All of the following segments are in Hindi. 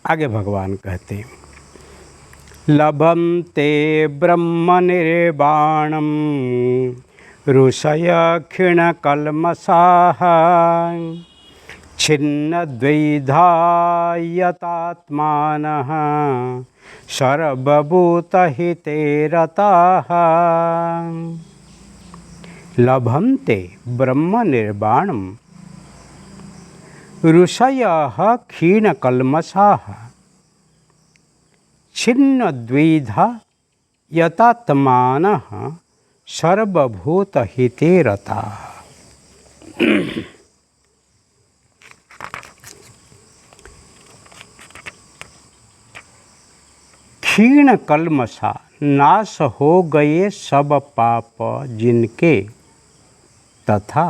आगे भगवान कहते हैं, लभन्ते ब्रह्म निर्वाणम ऋषय क्षीणकल्मषाः छिन्नद्वैधायतात्मानः सर्वभूतहिते रताः। लभन्ते ब्रह्म निर्वाणम ऋषयः क्षीणकल्मषाः छिन्नद्वैधा यतात्मानः सर्वभूतहिते रताः। क्षीण कल्मषा नाश हो गए सब पाप जिनके, तथा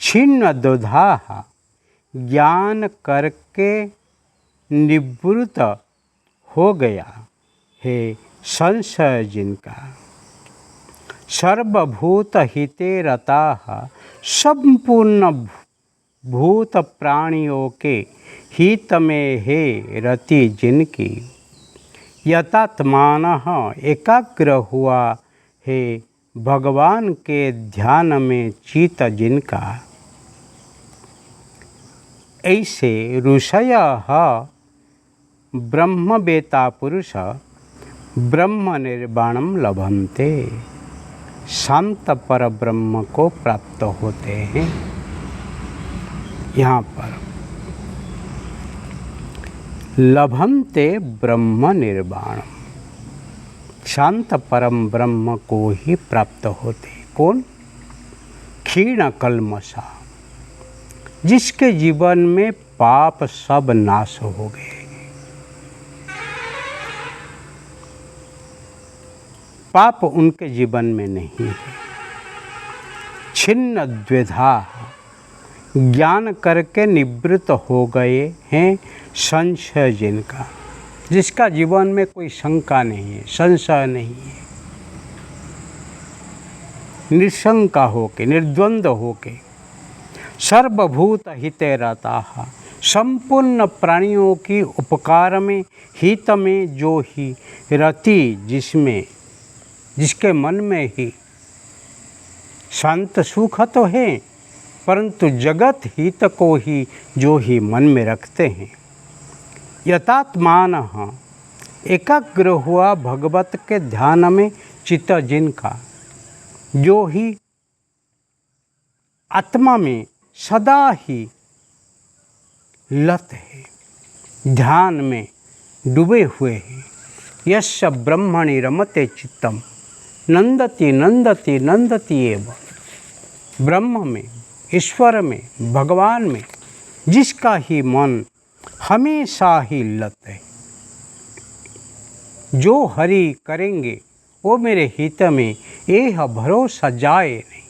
छिन्न दुधाः ज्ञान करके निवृत्त हो गया है संशय जिनका। सर्वभूत हिते रताः संपूर्ण भूत प्राणियों के हित में है रति जिनकी। यतात्मानः एकाग्र हुआ है भगवान के ध्यान में चित जिनका। ऐसे ऋषयः ब्रह्मवेता पुरुष ब्रह्म निर्वाणम लभन्ते, शांत पर ब्रह्म को प्राप्त होते हैं। यहाँ पर लभन्ते ब्रह्म निर्वाणम, शांत परम ब्रह्म को ही प्राप्त होते। कौन? क्षीण कल्मषा, जिसके जीवन में पाप सब नाश हो गए। पाप उनके जीवन में नहीं है। छिन्न द्विधा ज्ञान करके निवृत्त हो गए हैं संशय जिनका, जिसका जीवन में कोई शंका नहीं है, संशय नहीं है। निशंका होके, निर्द्वंद होके सर्वभूत हिते रताः, संपूर्ण प्राणियों की उपकार में हित में जो ही रति, जिसमें जिसके मन में ही शांत सुख तो है, परंतु जगत हित को ही जो ही मन में रखते हैं। यतात्मानः एकाग्र हुआ भगवत के ध्यान में चित्त जिनका, जो ही आत्मा में सदा ही लत है, ध्यान में डूबे हुए हैं। यस्य ब्रह्मणि रमते चित्तम नंदति नंदति नंदति एव। ब्रह्म में, ईश्वर में, भगवान में जिसका ही मन हमेशा ही लत है, जो हरि करेंगे वो मेरे हित में, यह भरोसा जाए नहीं।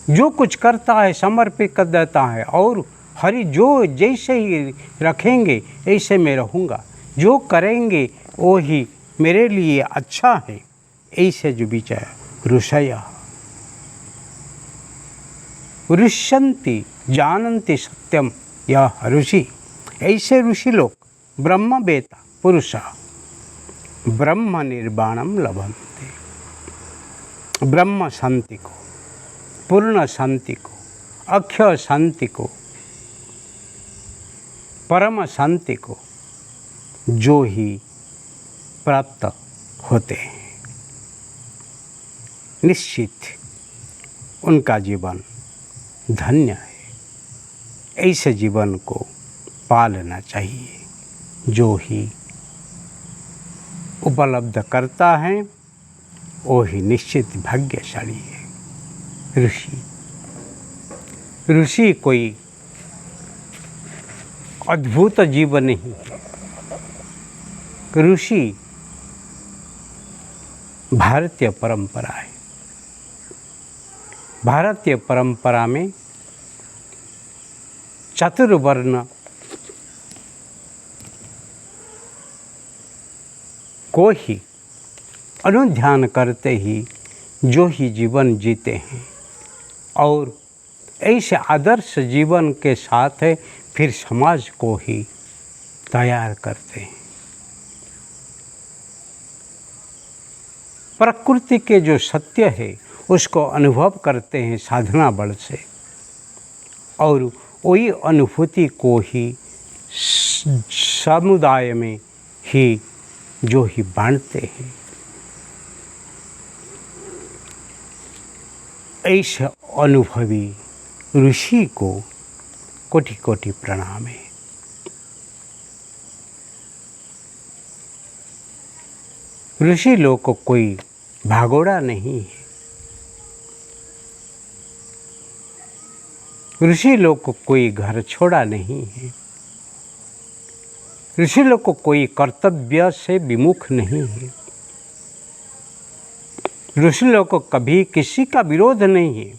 जो कुछ करता है समर्पित कर देता है, और हरि जो जैसे ही रखेंगे ऐसे मैं रहूँगा, जो करेंगे वो ही मेरे लिए अच्छा है। ऐसे जो विचार ऋषयः ऋष्यन्ति जानन्ति सत्यम, यह ऋषि, ऐसे ऋषि लोग ब्रह्मवेता पुरुष ब्रह्म निर्वाणम लभन्ते, ब्रह्म शांति को, पूर्ण शांति को, अक्षय शांति को, परम शांति को जो ही प्राप्त होते हैं, निश्चित उनका जीवन धन्य है। ऐसे जीवन को पालना चाहिए। जो ही उपलब्ध करता है वो ही निश्चित भाग्यशाली है। ऋषि कोई अद्भुत जीवन नहीं है। ऋषि भारतीय परंपरा है। भारतीय परंपरा में चतुर्वर्ण को ही अनुध्यान करते ही जो ही जीवन जीते हैं, और ऐसे आदर्श जीवन के साथ फिर समाज को ही तैयार करते हैं। प्रकृति के जो सत्य है उसको अनुभव करते हैं साधना बल से, और वही अनुभूति को ही समुदाय में ही जो ही बांटते हैं। ऐसे अनुभवी ऋषि को कोटि कोटि प्रणाम है। ऋषि लोग को कोई भागोड़ा नहीं है। ऋषि लोग को कोई घर छोड़ा नहीं है। ऋषि लोग को कोई कर्तव्य से विमुख नहीं है। ऋषि लोग को कभी किसी का विरोध नहीं है।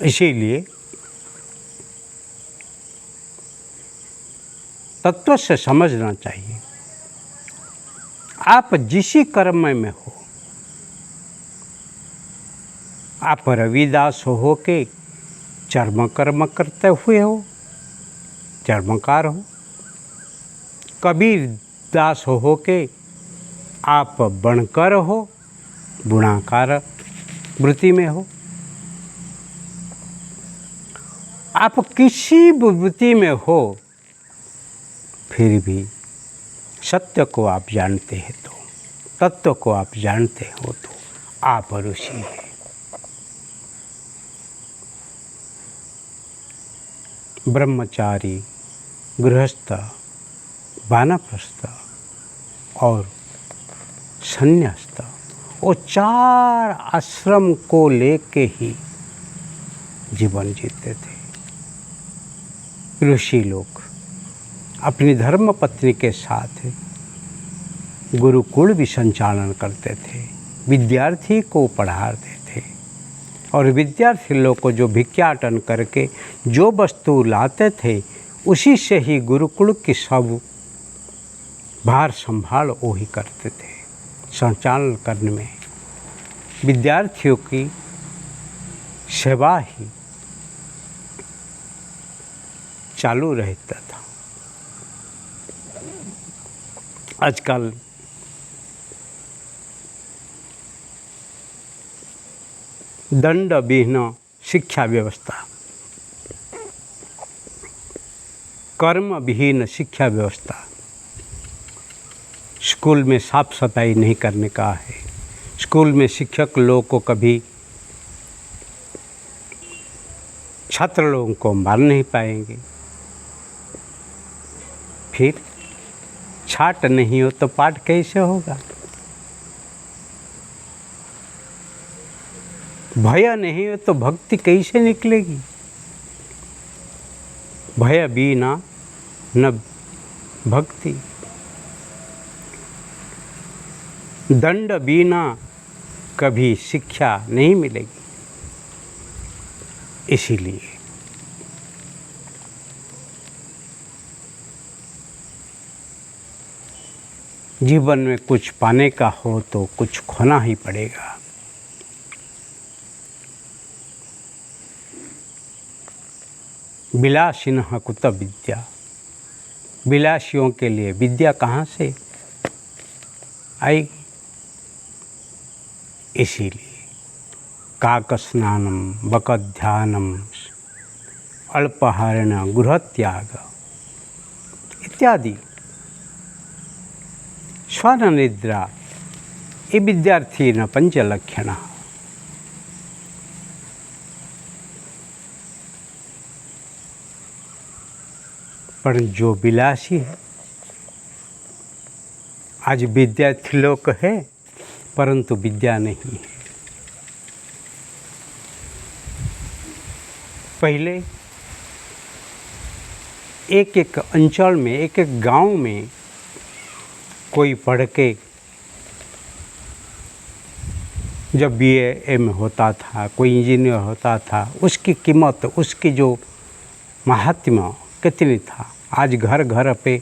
इसीलिए तत्व से समझना चाहिए। आप जिस कर्म में हो, आप रविदास हो के चर्म कर्म करते हुए हो, चर्मकार हो, कबीर दास हो के आप बनकर हो, बुनाकार वृत्ति में हो, आप किसी भी वृत्ति में हो, फिर भी सत्य को आप जानते हैं तो, तत्व को आप जानते हो तो आप ऋषि हैं। ब्रह्मचारी, गृहस्थ, वानप्रस्थ और संन्यास्त, वो 4 आश्रम को लेके ही जीवन जीते थे। ऋषि लोग अपनी धर्म पत्नी के साथ गुरुकुल भी संचालन करते थे, विद्यार्थी को पढ़ाते थे, और विद्यार्थी लोग को जो भिक्षाटन करके जो वस्तु लाते थे उसी से ही गुरुकुल की सब भार संभाल वो ही करते थे। संचालन करने में विद्यार्थियों की सेवा ही चालू रहता था। आजकल दंड विहीन शिक्षा व्यवस्था, कर्म विहीन शिक्षा व्यवस्था, स्कूल में साफ सफाई नहीं करने का है। स्कूल में शिक्षक लोग को कभी छात्र लोगों को मार नहीं पाएंगे। फिर छाट नहीं हो तो पाठ कैसे होगा? भय नहीं हो तो भक्ति कैसे निकलेगी? भय बिना न भक्ति, दंड बिना कभी शिक्षा नहीं मिलेगी। इसीलिए जीवन में कुछ पाने का हो तो कुछ खोना ही पड़ेगा। विलासिनः कुत विद्या, विलासियों के लिए विद्या कहाँ से आएगी? इसीलिए काकस्नानम, बकध्यानम, अल्पाहारेण गृहत्याग इत्यादि, श्वान निद्रा, ये विद्यार्थी न पंचलक्षण। पर जो विलासी है, आज विद्यार्थी लोग है परंतु विद्या नहीं है। पहले एक एक अंचल में, एक एक गांव में कोई पढ़ के जब BA में होता था, कोई इंजीनियर होता था, उसकी कीमत, उसकी जो महात्म्य कितनी था। आज घर घर पे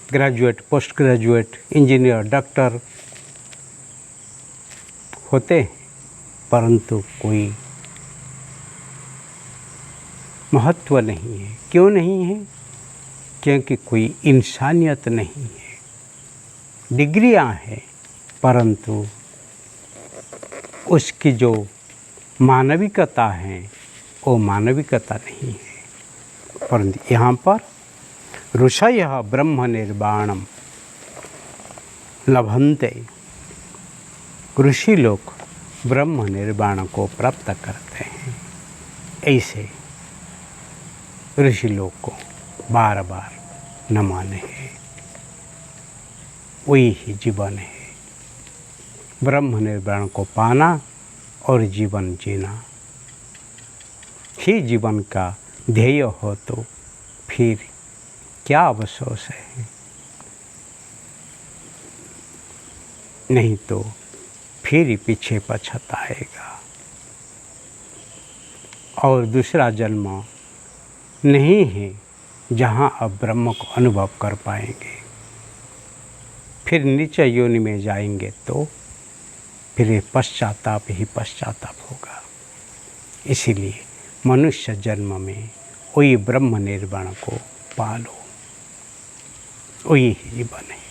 graduate, post graduate, engineer, doctor होते हैं, परंतु कोई महत्व नहीं है। क्यों नहीं है? क्योंकि कोई इंसानियत नहीं है। डिग्रियां हैं परंतु उसकी जो मानविकता है वो मानविकता नहीं है। परंतु यहाँ पर ऋषयः ब्रह्म निर्वाणम लभन्ते, ऋषि लोग ब्रह्म निर्वाण को प्राप्त करते हैं। ऐसे ऋषि लोग को बार बार नमाने हैं, वही ही जीवन है। ब्रह्म निर्वाण को पाना और जीवन जीना ही जीवन का ध्येय हो तो फिर क्या अफसोस है। नहीं तो फिर ही पीछे पछताएगा और दूसरा जन्म नहीं है जहाँ आप ब्रह्म को अनुभव कर पाएंगे। फिर नीचे योनि में जाएंगे तो फिर पश्चाताप ही पश्चाताप होगा। इसीलिए मनुष्य जन्म में वही ब्रह्म निर्वाण को पालो, वही जीवन है।